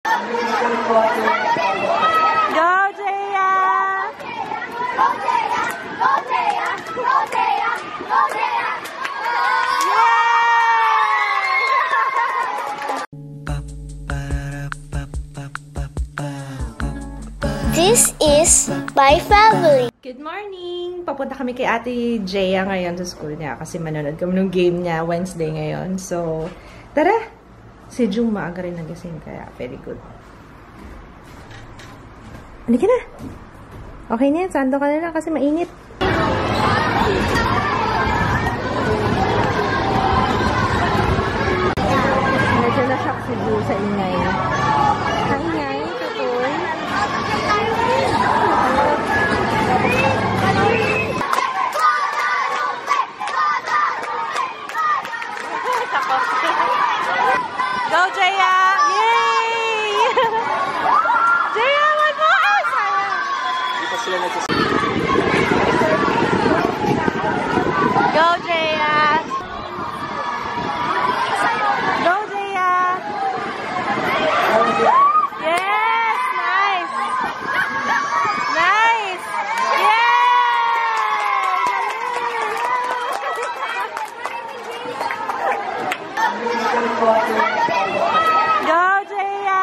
Go, Jaya! Go, Jaya! Go, Jaya! Go, Jaya! Go, Jaya! This is my family. Good morning! Papunta kami kay Ate Jaya ngayon sa school niya kasi manonood kami ng game niya Wednesday ngayon. So, tara! Si Jung maaga rin nagising kaya very good. Halika na! Okay na yan, sando ka na lang kasi mainit. Medyo na-shock si Jung sa ingay. Ang ingay, tutoy. Go, Jaya! Yay! Jaya, one more! Ah, sayang! Go, Jaya! Go, Jaya! Yes! Nice! Nice! Yay! Go, Jaya!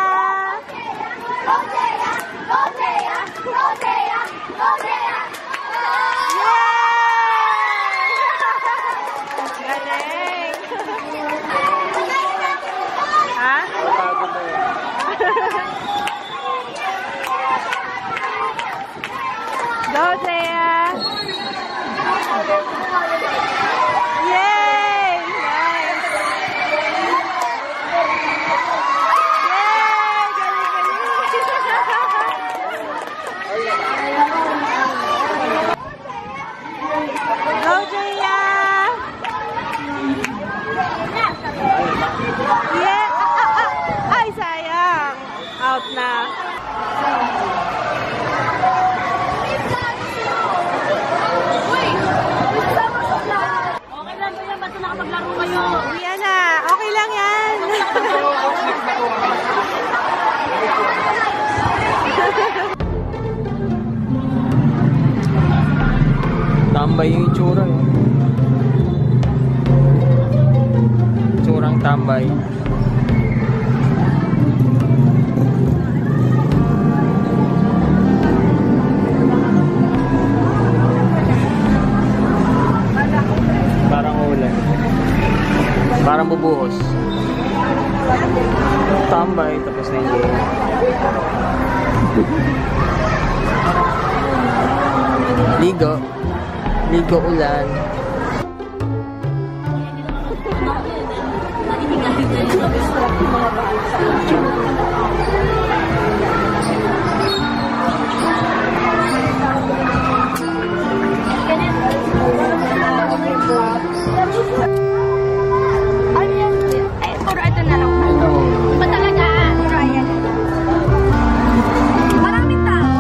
Go, Jaya! Go, Jaya! Go, Jaya! Go, Jaya! Galing! Ha? Go, Jaya! Yay! Nice! Yay! Galing! Go, Jaya! Yeah! Ay, sayang! Out na. Okay lang po yan, basta nakapaglaro kayo. Yan na. Okay lang yan. Tambay yung itsura. Itsurang tambay. Parang ulan. Parang bubuhos. Tambay, tapos na yung game. Ligo. Ligo ulan. Ay, puro ito na lang. Iba talaga. Ryan. Maraming tao.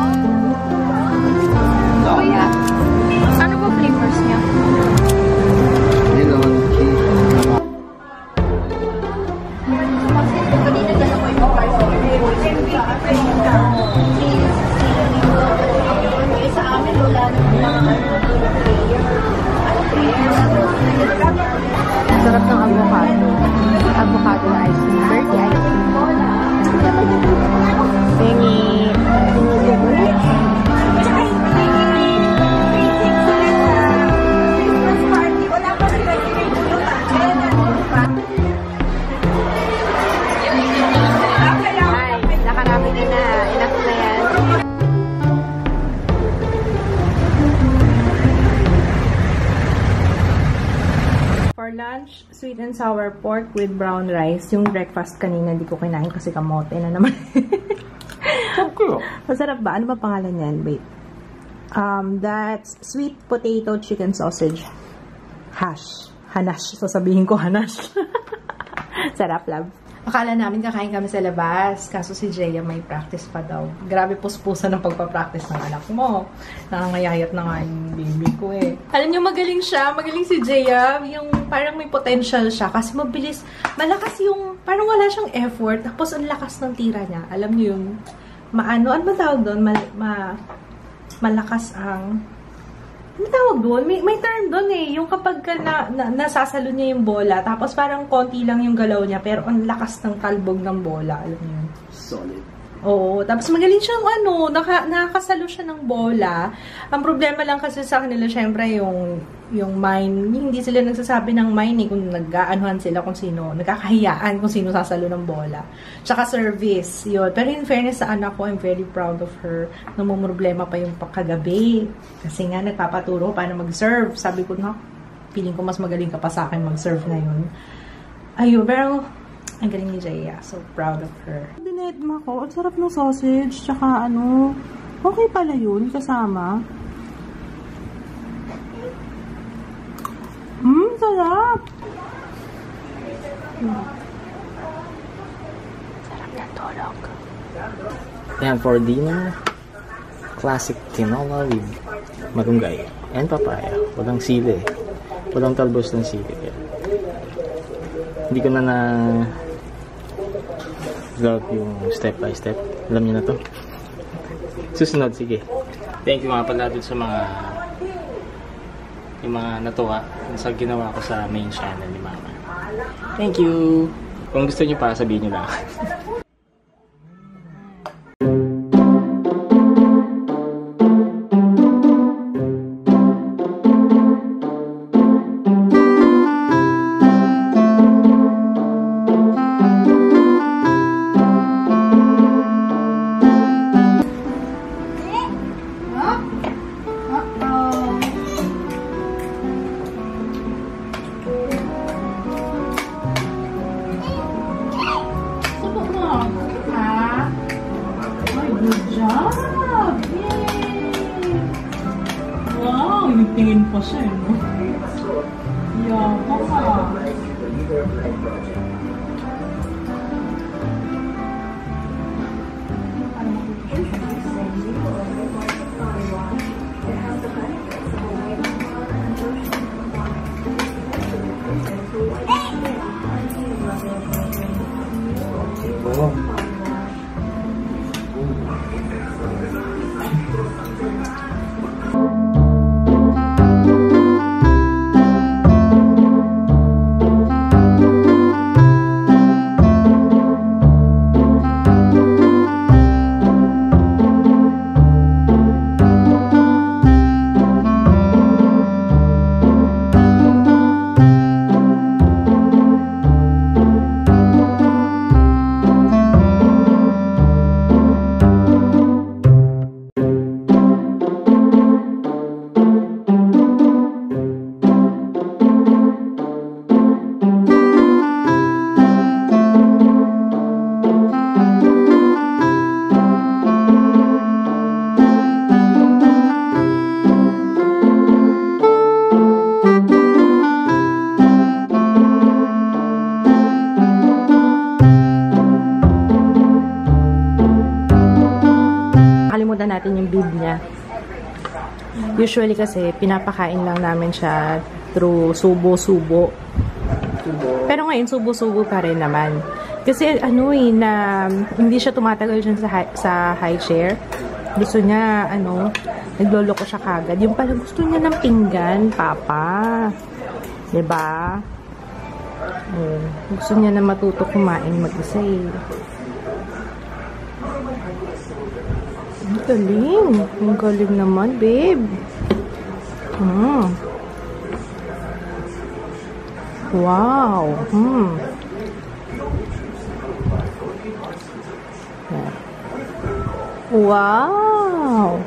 Kuya, ano po flavors niya? Melon, cheese. Sarap ng avocado. Avocado na ice cream. Dirty ice cream. Tingi. Ay, nakarami na na. Enough na yan. For lunch, sweet and sour pork with brown rice. Yung breakfast kanina, hindi ko kinain kasi kamote na naman. Okay. Masarap ba? Ano ba pangalan yan? Wait. That's sweet potato chicken sausage. Hash. Hanash. Sasabihin ko hanash. Sarap, love. Akala namin kakain kami sa labas. Kaso si Jaya may practice pa daw. Grabe puspusan ng pagpa-practice ng anak mo. Nakangayayat na nga yung baby ko eh. Alam niyo, magaling siya. Magaling si Jaya. Yung parang may potential siya. Kasi mabilis. Malakas yung, parang wala siyang effort. Tapos ang lakas ng tira niya. Alam niyo yung, ano ba tawag doon? Malakas ang, ano tawag doon? May term doon eh. Yung kapag nasasalo niya yung bola, tapos parang konti lang yung galaw niya, pero ang lakas ng talbog ng bola. Alam niyo yun? Solid. Oo. Tapos magaling siyang nakakasalo siya ng bola. Ang problema lang kasi sa kanila, syempre, yung mine, hindi sila nagsasabi ng mine eh, kung nag-aanuhan sila kung sino, nagkakahiyaan kung sino sasalo ng bola. Tsaka service, yun. Pero in fairness sa anak ko, I'm very proud of her. Namumroblema pa yung kagabi. Kasi nga, nagpapaturo paano mag-serve. Sabi ko, feeling ko mas magaling ka pa sa akin mag-serve ngayon. Ayun, pero ang galing ni Jaya. So proud of her. Dinedma ko. Ang sarap ng sausage. Tsaka okay pala yun kasama. Sarap! Sarap ng tulog. And for dinner, classic tinola with malunggay and papaya. Walang sili. Walang talbos ng sili. Hindi ko na vlog yung step by step. Alam niyo na to. Susunod, sige. Thank you mga pala dun sa yung mga natuwa sa ginawa ko sa main channel ni Mama. Thank you! Kung gusto niyo pa, sabihin niyo lang. Good job! Yay! Wow! Tingin pa siya, no? Yapa ka! Natin yung bib niya. Usually kasi pinapakain lang namin siya through subo-subo. Pero ngayon subo-subo pa rin naman. Kasi na hindi siya tumatagal dyan sa high chair. Gusto niya nagloloko siya kagad. Yung pala gusto niya ng pinggan, papa. 'Di ba? Gusto niya na matuto kumain mag-isa eh. Ang galing. Ang galing naman, babe. Wow. Wow.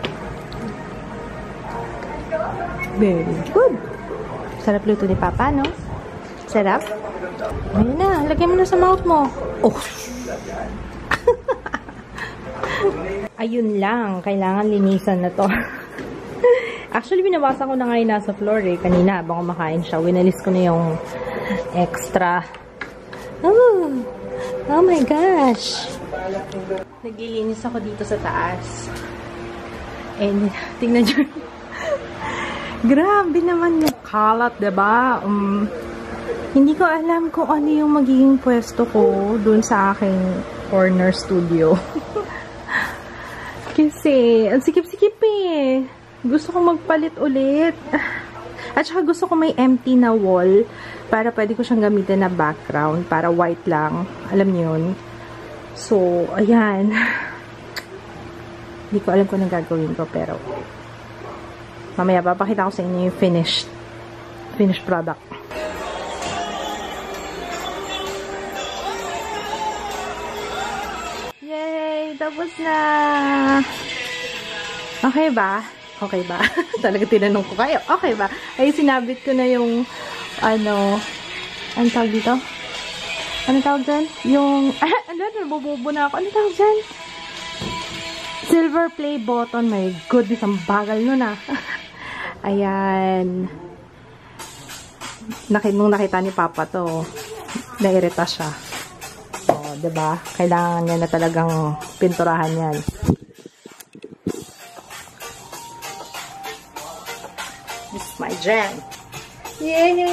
Very good. Sarap luto ni Papa, no? Sarap? Ayun na. Lagyan mo na sa mouth mo. Oh. Ayun lang, kailangan linisan na to. Actually, binawasan ko na ngayon nasa floor eh. Kanina, habang kumakain siya, winalis ko na yung extra. Oh my gosh! Naglilinis ako dito sa taas. And, tingnan nyo. Grabe naman yung kalat, diba? Hindi ko alam kung ano yung magiging pwesto ko dun sa aking corner studio. Kasi, ang sikip-sikip eh. Gusto ko magpalit ulit. At saka gusto ko may empty na wall para pwede ko siyang gamitin na background para white lang. Alam niyo yun? So, ayan. Hindi ko alam kung anong gagawin ko pero mamaya papakita ko sa inyo yung finished product. Yay! Tapos na! Okay ba? Okay ba? Talaga tinanong ko kayo. Okay ba? Ay, sinabit ko na yung anong tawag dito? Anong tawag dyan? Yung, nabububo na ako. Anong tawag dyan? Silver play button. My goodness, ang bagal nun ah. Ayan. Nung nakita ni Papa to, nairita siya. O, diba? Kailangan niya na talagang pinturahan yan. This is my jam. Yay!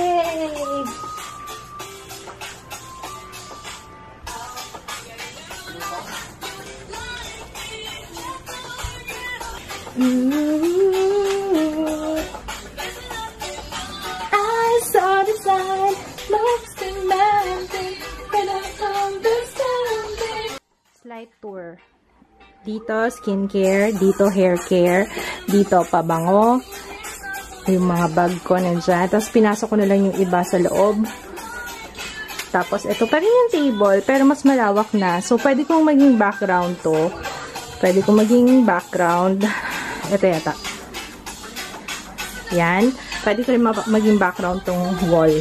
I saw the sun, looks demanding, and I understand it. Slight tour. Dito, skincare. Dito, hair care. Dito, pabango. Yung mga bag ko nandiyan. Tapos, pinasok ko na lang yung iba sa loob. Tapos, ito pa rin yung table, pero mas malawak na. So, pwede kong maging background to. Pwede kong maging background. Ito yata. Yan. Pwede ko rin maging background tong wall.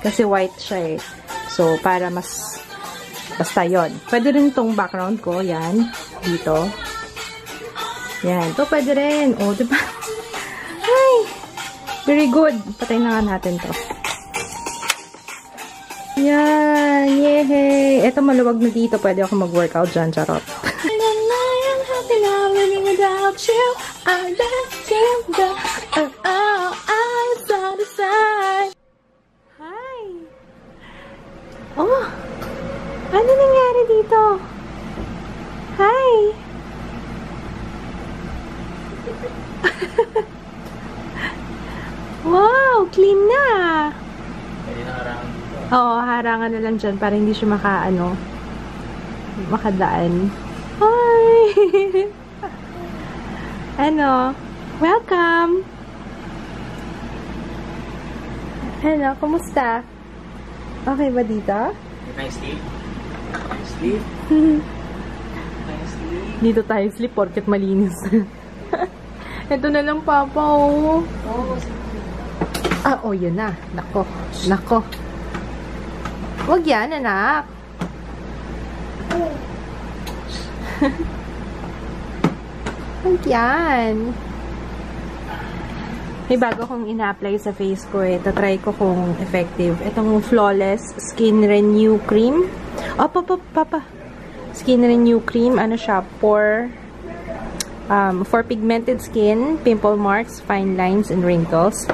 Kasi white siya eh. So, para mas basta yun. Pwede rin tong background ko. Yan. Dito. Yan. Ito pwede rin. O, diba? Ay! Very good. Patayin na nga natin to. Yan. Yehey! Ito maluwag na dito. Pwede ako mag-workout dyan. Charot. Without you, I let you go. I saw the sun. Hi. Oh, ano nangyari dito? Hi. Wow, clean na. Pwede na harangan dito. Oo, harangan na lang dyan para hindi siya makadaan. Hi. Ano? Welcome! Ano? Kumusta? Okay ba dito? Can I sleep? Can I sleep? Can I sleep? Dito tayo sleep porket malinis. Ito na lang, Papa, oh. Oh, yun na. Nako. Nako. Huwag yan, anak. Yan. May bago kong ina-apply sa face ko eh. Tatry ko kung effective. Itong Flawless Skin Renew Cream. Oh, papa. Skin Renew Cream. Ano siya? For pigmented skin, pimple marks, fine lines, and wrinkles.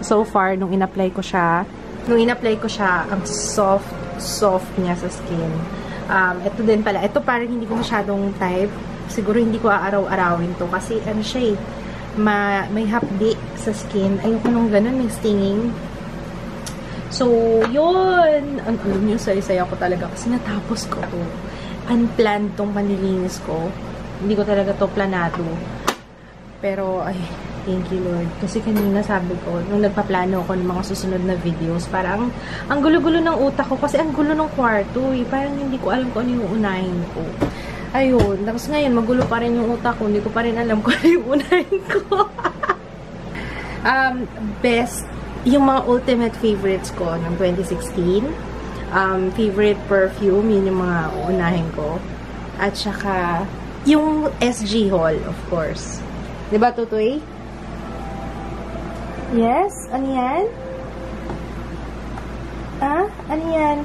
So far, nung in-apply ko siya, ang soft niya sa skin. Ito din pala. Ito parang hindi ko masyadong type. Siguro hindi ko aaraw-arawin to kasi ano siya eh, may hapdi sa skin. Ayoko nung ganun, may stinging. So, yun. Alam nyo, saya-saya ko talaga kasi natapos ko to. Unplanned tong panilinis ko. Hindi ko talaga to planado. Pero, ay, thank you Lord. Kasi kanina sabi ko, nung nagpaplano ako ng mga susunod na videos, parang ang gulo-gulo ng utak ko kasi ang gulo ng kwarto eh. Parang hindi ko alam kung ano yung unahin ko. Ayun. Tapos ngayon, magulo pa rin yung utak ko. Hindi ko pa rin alam kung ano yung unahin ko. Best, yung mga ultimate favorites ko ng 2016. Favorite perfume, yun yung mga unahin ko. At saka, yung SG haul, of course. Diba, Tutoy? Yes? Ano yan? Ah? Ano yan?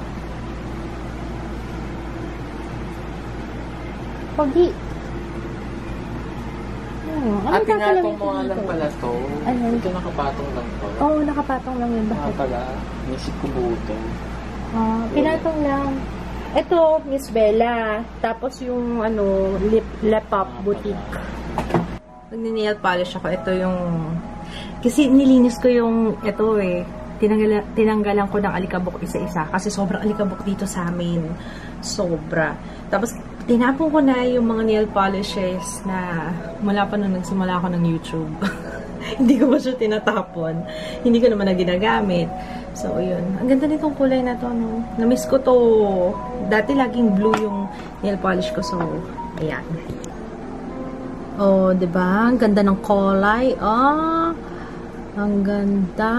Pogi. Anong pinatong mo nga dito? lang pala to. Ano? Ito nakapatong lang to. Oo, nakapatong lang yun. Mga Bakit? pala, nisip ko buto. Pinatong lang. Ito, Miss Bella. Tapos yung, lip up boutique. Pag nail polish ako, ito yung... Kasi nilinis ko yung, ito tinanggalan ko ng alikabok isa-isa. Kasi sobrang alikabok dito sa amin. Sobra. Tapos, tinapon ko na yung mga nail polishes na mula pa nung nagsimula ako ng YouTube. Hindi ko pa siya tinatapon. Hindi ko naman na ginagamit. So, yun. Ang ganda nitong kulay na to, no? Namiss ko to. Dati laging blue yung nail polish ko. So, ayan. Oh, diba? Ang ganda ng kulay. Ang ganda.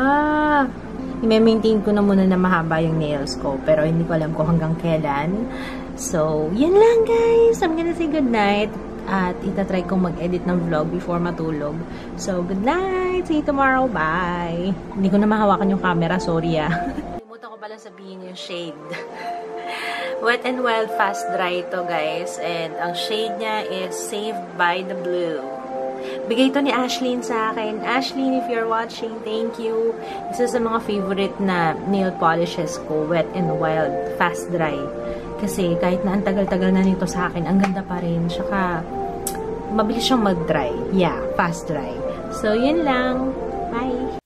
I-maintain ko na muna na mahaba yung nails ko. Pero hindi ko alam kung hanggang kailan. So, yun lang guys. I'm gonna say goodnight. At itatry kong mag-edit ng vlog before matulog. So, good night! See you tomorrow. Bye! Hindi ko na mahawakan yung camera. Sorry Limutan ko pala sabihin yung shade. Wet n Wild Fast Dry ito guys. And ang shade niya is Saved by the Blue. Bigay ito ni Ashlyn sa akin. Ashlyn, if you're watching, thank you. Isa sa mga favorite na nail polishes ko. Wet n Wild Fast Dry. Kasi kahit na ang tagal-tagal na nito sa akin, ang ganda pa rin. Tsaka, mabilis siyang mag-dry. Yeah, fast dry. So, yun lang. Bye!